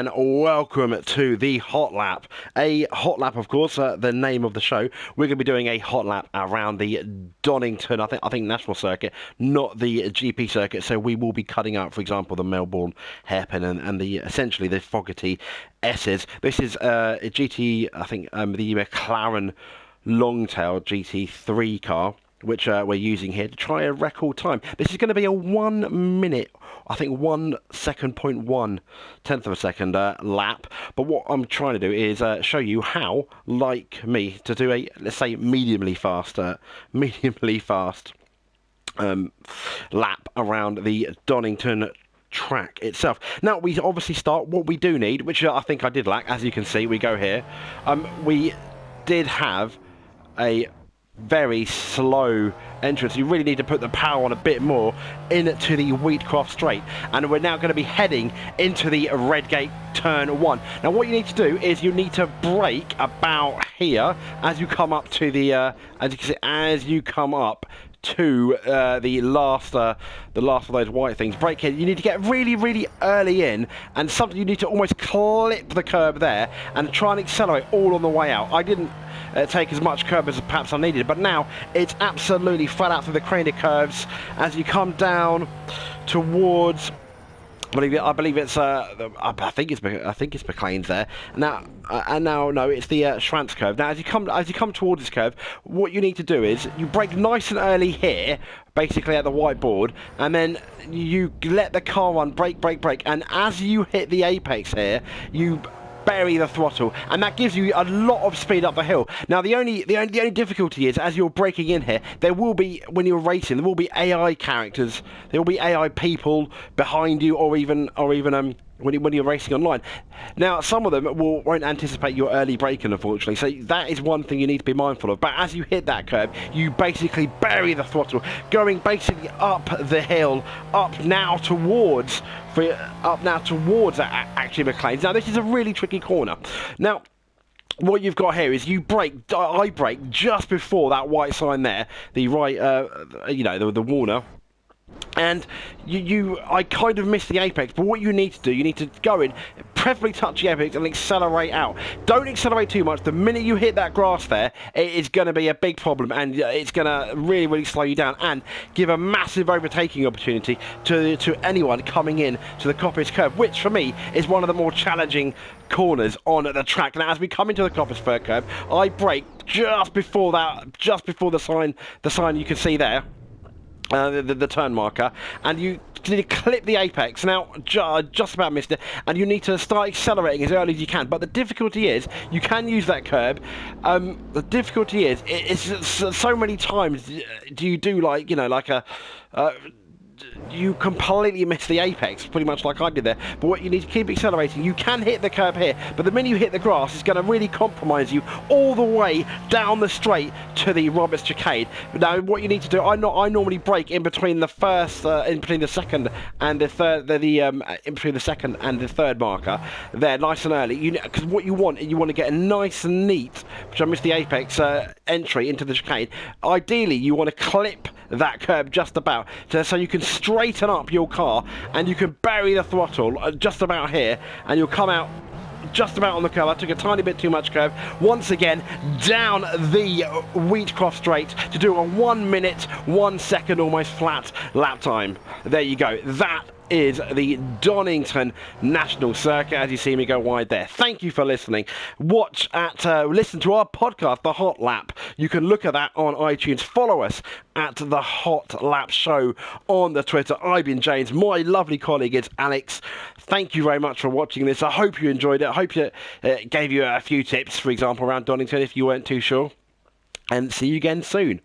and welcome to the Hot Lap. A hot lap, of course, the name of the show. We're going to be doing a hot lap around the Donnington, I think National Circuit, not the GP circuit. So we will be cutting out, for example, the Melbourne hairpin and the essentially the Fogarty S's. This is a GT, I think, the McLaren Longtail GT3 car, which we're using here to try a record time. This is going to be a 1 minute, I think 1 second, 0.1 tenth of a second lap. But what I'm trying to do is show you how, like me, to do a, let's say, mediumly fast lap around the Donnington track itself. Now, we obviously start, what we do need, which I think I did lack, as you can see, we go here. We did have a very slow entrance. You really need to put the power on a bit more into the Wheatcroft Straight, and we're now going to be heading into the Redgate turn 1. Now what you need to do is you need to brake about here as you come up to the as you can see, as you come up to the last of those white things. Brake here. You need to get really early in, and something you need to almost clip the curb there and try and accelerate all on the way out. I didn't take as much curb as perhaps I needed, but now it's absolutely flat out through the crane of curves as you come down towards, I believe it's I think it's McLean's there now, and now no, it's the Schranz curve. Now as you come towards this curve, what you need to do is you brake nice and early here, basically at the whiteboard, and then you let the car run, brake, and as you hit the apex here, you bury the throttle, and that gives you a lot of speed up the hill. Now the only difficulty is, as you're braking in here, there will be, when you're racing, there will be AI characters, there will be AI people behind you, or even when you're racing online. Now some of them won't anticipate your early braking, unfortunately, so that is one thing you need to be mindful of. But as you hit that curve, you basically bury the throttle, going basically up the hill, up now towards actually McLean's. Now this is a really tricky corner. Now what you've got here is I brake just before that white sign there, the right, the Warner. And I kind of missed the apex, but what you need to do, you need to go in, preferably touch the apex and accelerate out. Don't accelerate too much. The minute you hit that grass there, it is going to be a big problem, and it's going to really slow you down and give a massive overtaking opportunity to anyone coming in to the Coppice curve, which for me is one of the more challenging corners on the track. Now as we come into the Coppice curve, I brake just before the sign you can see there. The turn marker, and you need to clip the apex. Now just about missed it, and you need to start accelerating as early as you can. But the difficulty is, you can use that curb. The difficulty is, it's so many times do you do you completely miss the apex, pretty much like I did there. But what you need to keep accelerating. You can hit the curb here, but the minute you hit the grass, it's going to really compromise you all the way down the straight to the Roberts Chicane. Now what you need to do, I normally brake in between the second and the third, in between the second and the third marker there, nice and early. Because what you want to get a nice and neat, which I missed the apex entry into the chicane. Ideally, you want to clip that curb just about, so you can straighten up your car and you can bury the throttle just about here, and you'll come out just about on the curve. I took a tiny bit too much curve. Once again, down the Wheatcroft Straight to do a 1 minute, 1 second almost flat lap time. There you go. That is the Donnington National Circuit, as you see me go wide there. Thank you for listening. Listen to our podcast, The Hot Lap. You can look at that on iTunes. Follow us at The Hot Lap Show on the Twitter. I've been James. My lovely colleague is Alex. Thank you very much for watching this. I hope you enjoyed it. I hope it gave you a few tips, for example, around Donnington if you weren't too sure. And see you again soon.